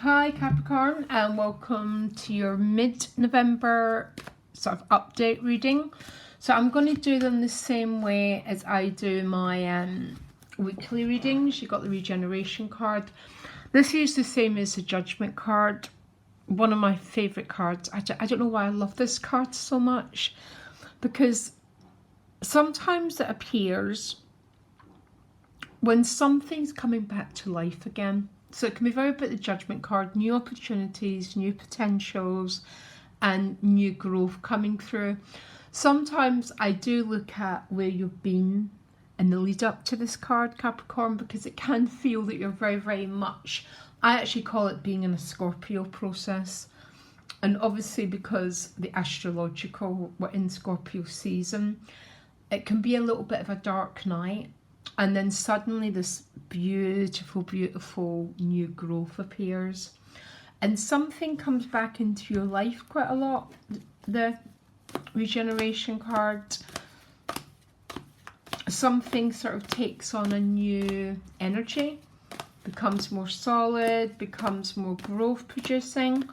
Hi Capricorn, and welcome to your mid-November sort of update reading. So I'm going to do them the same way as I do my weekly readings. You got the regeneration card. This is the same as the judgment card. One of my favourite cards. I don't know why I love this card so much, because sometimes it appears when something's coming back to life again. So it can be very about the judgment card, new opportunities, new potentials, and new growth coming through. Sometimes I do look at where you've been in the lead up to this card, Capricorn, because it can feel that you're very, very much, I actually call it being in a Scorpio process. And obviously because the astrological, we're in Scorpio season, it can be a little bit of a dark night. And then suddenly this beautiful, beautiful new growth appears. And something comes back into your life quite a lot. The regeneration card. Something sort of takes on a new energy. Becomes more solid. Becomes more growth producing.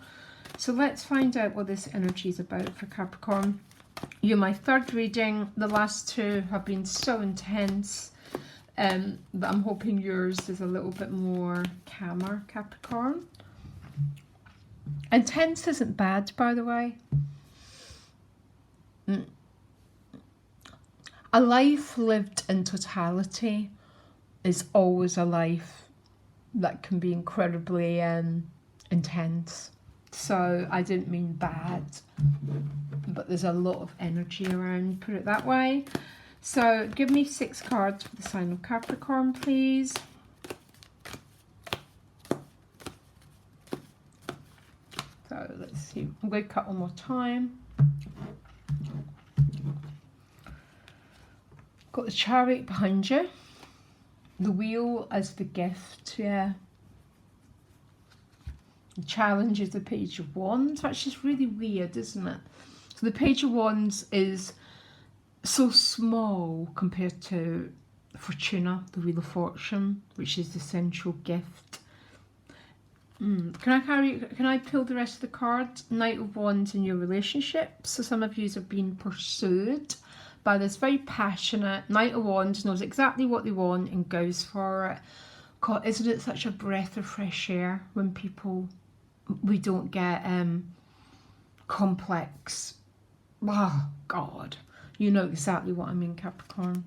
So let's find out what this energy is about for Capricorn. You're my third reading. The last two have been so intense. But I'm hoping yours is a little bit more calmer, Capricorn. Intense isn't bad, by the way. A life lived in totality is always a life that can be incredibly intense. So I didn't mean bad, but there's a lot of energy around, put it that way. So give me 6 cards for the sign of Capricorn, please. So let's see. I'm going to cut one more time. Got the Chariot behind you. The Wheel as the gift, yeah. The Challenge is the Page of Wands, which is really weird, isn't it? So the Page of Wands is so small compared to Fortuna, the Wheel of Fortune, which is the central gift. Can I pull the rest of the cards? Knight of Wands in your relationship. So some of you have been pursued by this very passionate Knight of Wands, knows exactly what they want and goes for it. God, isn't it such a breath of fresh air when we don't get complex. Oh God. You know exactly what I mean, Capricorn.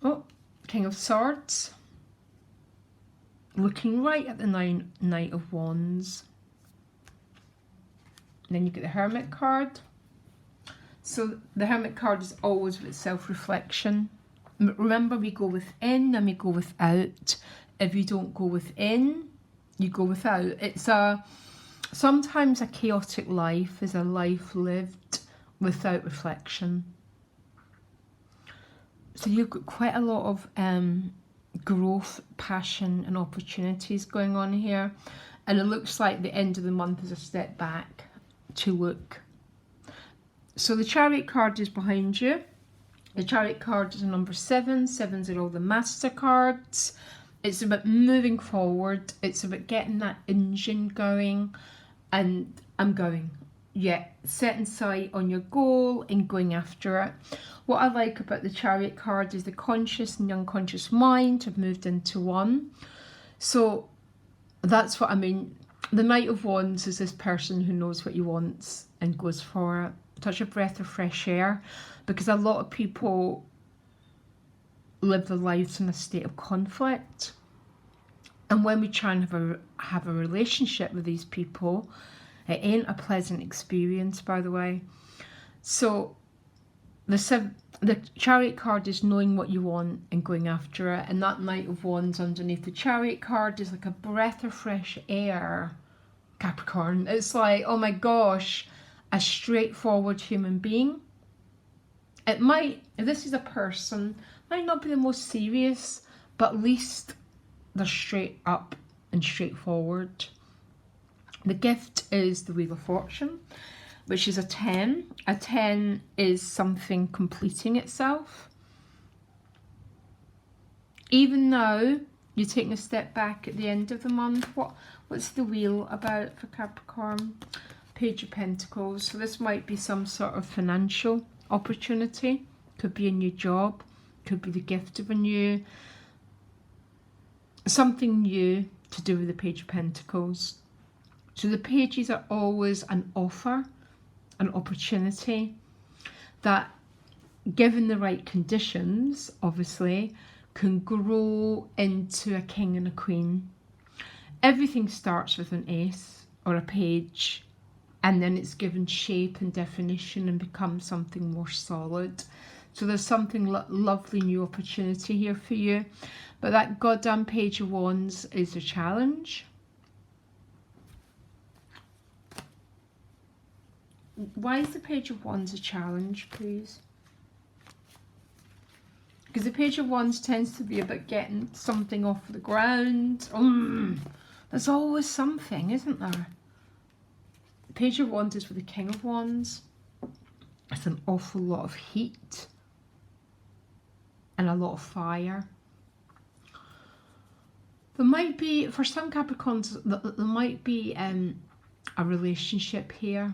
Oh, King of Swords. Looking right at the Knight of Wands. And then you get the Hermit card. So the Hermit card is always with self-reflection. Remember, we go within and we go without. If you don't go within, you go without. It's sometimes a chaotic life is a life lived without reflection. So you've got quite a lot of growth, passion and opportunities going on here, and it looks like the end of the month is a step back to look. So the Chariot card is behind you. The Chariot card is a number 7. 7s are all the master cards. It's about moving forward. It's about getting that engine going, and I'm going. Yeah, setting sight on your goal and going after it. What I like about the Chariot card is the conscious and the unconscious mind have moved into one. So that's what I mean. The Knight of Wands is this person who knows what he wants and goes for it. Such a breath of fresh air, because a lot of people live their lives in a state of conflict. And when we try and have a relationship with these people, it ain't a pleasant experience, by the way. So the Chariot card is knowing what you want and going after it. And that Knight of Wands underneath the Chariot card is like a breath of fresh air, Capricorn. It's like, oh my gosh, a straightforward human being. It might, if this is a person, might not be the most serious, but at least they're straight up and straightforward. The gift is the Wheel of Fortune, which is a 10. A 10 is something completing itself. Even though You're taking a step back at the end of the month. What's the wheel about for Capricorn? Page of Pentacles. So this might be some sort of financial opportunity. Could be a new job. Could be the gift of something new to do with the Page of Pentacles. So the pages are always an offer, an opportunity that, given the right conditions, obviously, can grow into a king and a queen. Everything starts with an ace or a page, and then it's given shape and definition and becomes something more solid. So there's something lovely new opportunity here for you. But that goddamn Page of Wands is a challenge. Why is the Page of Wands a challenge, please? Because the Page of Wands tends to be about getting something off the ground. There's always something, isn't there? The Page of Wands is for the King of Wands. It's an awful lot of heat and a lot of fire. There might be, for some Capricorns, there might be a relationship here.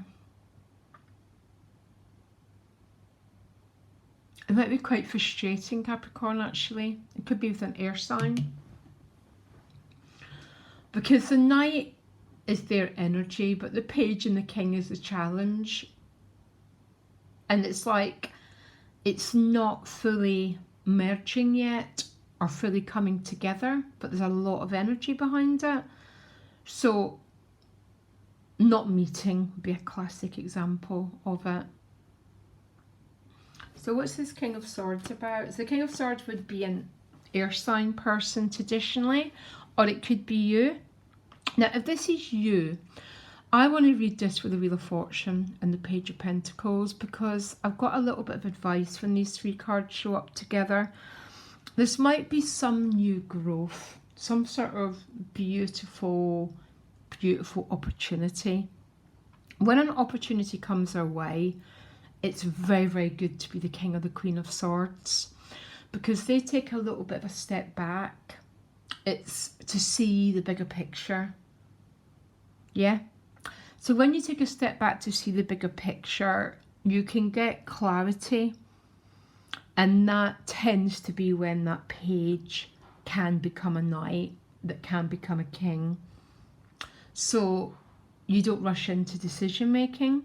It might be quite frustrating, Capricorn, actually. It could be with an air sign. Because the Knight is their energy, but the Page and the King is the challenge. And it's like, it's not fully merging yet or fully coming together, but there's a lot of energy behind it. So, not meeting would be a classic example of it. So what's this King of Swords about? So the King of Swords would be an air sign person traditionally, or it could be you. Now, if this is you, I want to read this with the Wheel of Fortune and the Page of Pentacles, because I've got a little bit of advice when these three cards show up together. This might be some new growth, some sort of beautiful, beautiful opportunity. When an opportunity comes our way, it's very, very good to be the King or the Queen of Swords, because they take a little bit of a step back. It's to see the bigger picture. Yeah? So when you take a step back to see the bigger picture, you can get clarity. And that tends to be when that page can become a knight, that can become a king. So you don't rush into decision making.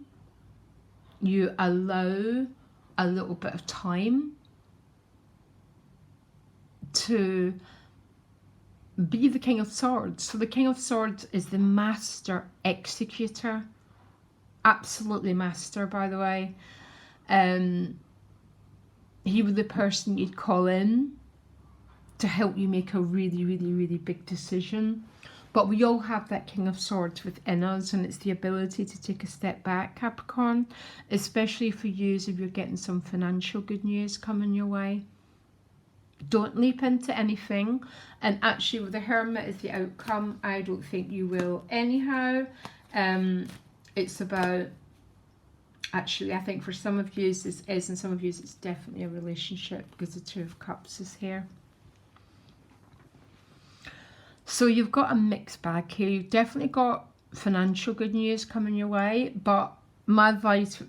You allow a little bit of time to be the King of Swords. So the King of Swords is the master executor. Absolutely master, by the way. He was the person you'd call in to help you make a really, really, really big decision. But we all have that King of Swords within us, and it's the ability to take a step back, Capricorn, especially for you if you're getting some financial good news coming your way. Don't leap into anything. And actually, with the Hermit as the outcome, I don't think you will anyhow. It's about, actually, I think for some of you this is, and some of you it's definitely a relationship, because the Two of Cups is here. So you've got a mixed bag here. You've definitely got financial good news coming your way, but my advice,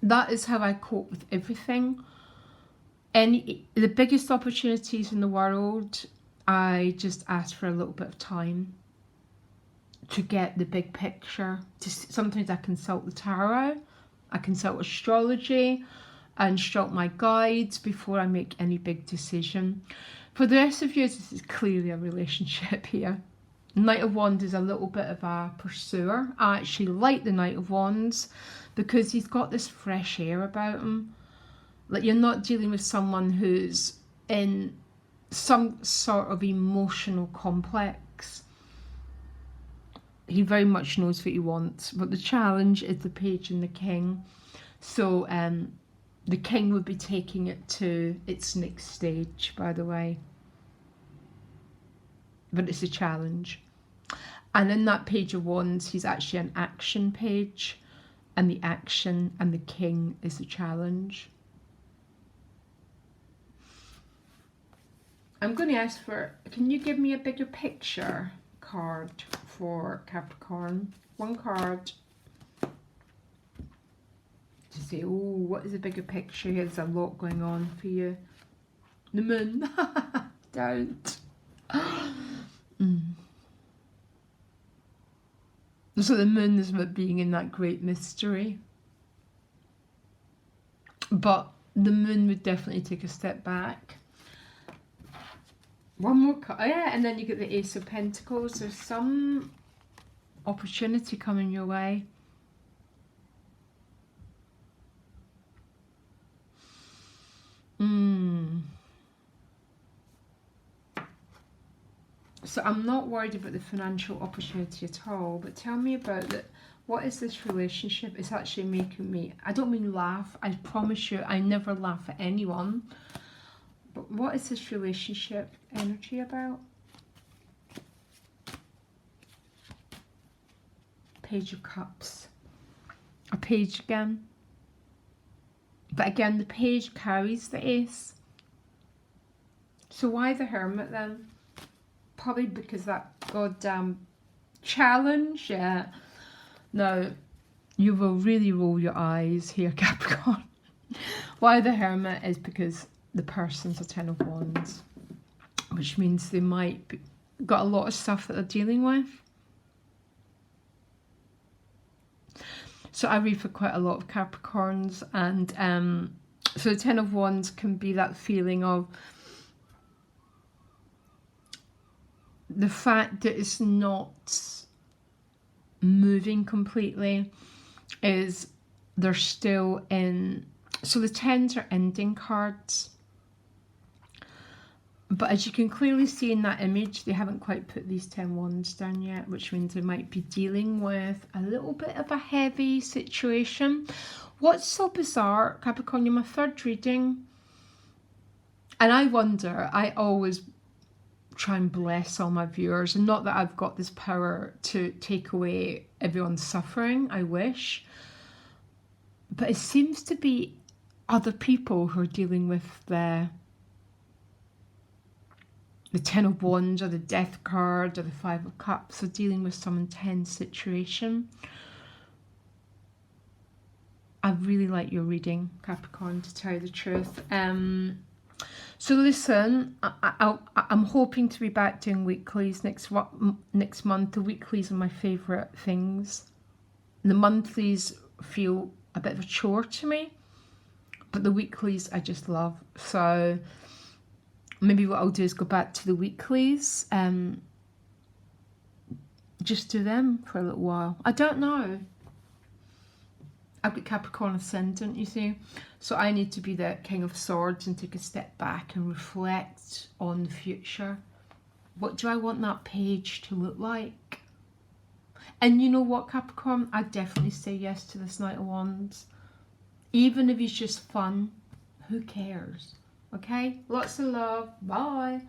that is how I cope with everything. The biggest opportunities in the world, I just ask for a little bit of time to get the big picture. Sometimes I consult the tarot, I consult astrology, and consult my guides before I make any big decision. For the rest of you, this is clearly a relationship here. Knight of Wands is a little bit of a pursuer. I actually like the Knight of Wands because he's got this fresh air about him. Like, you're not dealing with someone who's in some sort of emotional complex. He very much knows what he wants, but the challenge is the Page and the King. So the King would be taking it to its next stage, by the way. But it's a challenge. And in that Page of Wands, he's actually an action page. And the action and the King is the challenge. I'm going to ask for, can you give me a bigger picture card for Capricorn? One card to say, oh, what is a bigger picture? There's a lot going on for you. The moon. Don't. So the moon is about being in that great mystery. But the moon would definitely take a step back. One more card. Oh, yeah, and then you get the Ace of Pentacles. There's some opportunity coming your way. So I'm not worried about the financial opportunity at all, but tell me about it. What is this relationship? It's actually making me, I don't mean laugh, I promise you I never laugh at anyone. But what is this relationship energy about? Page of Cups. A page again. But again, the page carries the ace. So why the Hermit then? Probably because that goddamn challenge, yeah. Now, you will really roll your eyes here, Capricorn. Why the Hermit is because the person's a Ten of Wands, which means they might be, got a lot of stuff that they're dealing with. So I read for quite a lot of Capricorns, and so the Ten of Wands can be that feeling of the fact that it's not moving completely, is they're still in, so the tens are ending cards, but as you can clearly see in that image, they haven't quite put these 10 wands down yet, which means they might be dealing with a little bit of a heavy situation. What's so bizarre, Capricorn, you're my third reading, and I wonder, I always try and bless all my viewers, and not that I've got this power to take away everyone's suffering, I wish, but it seems to be other people who are dealing with the Ten of Wands or the Death card or the Five of Cups, are dealing with some intense situation. I really like your reading, Capricorn, to tell you the truth. So listen, I'm hoping to be back doing weeklies next month. The weeklies are my favourite things. The monthlies feel a bit of a chore to me, but the weeklies I just love. So maybe what I'll do is go back to the weeklies, just do them for a little while. I don't know. I've got Capricorn ascendant, you see, so I need to be the King of Swords and take a step back and reflect on the future. What do I want that page to look like? And you know what, Capricorn, I'd definitely say yes to this Knight of Wands. Even if it's just fun, who cares? Okay, lots of love, bye.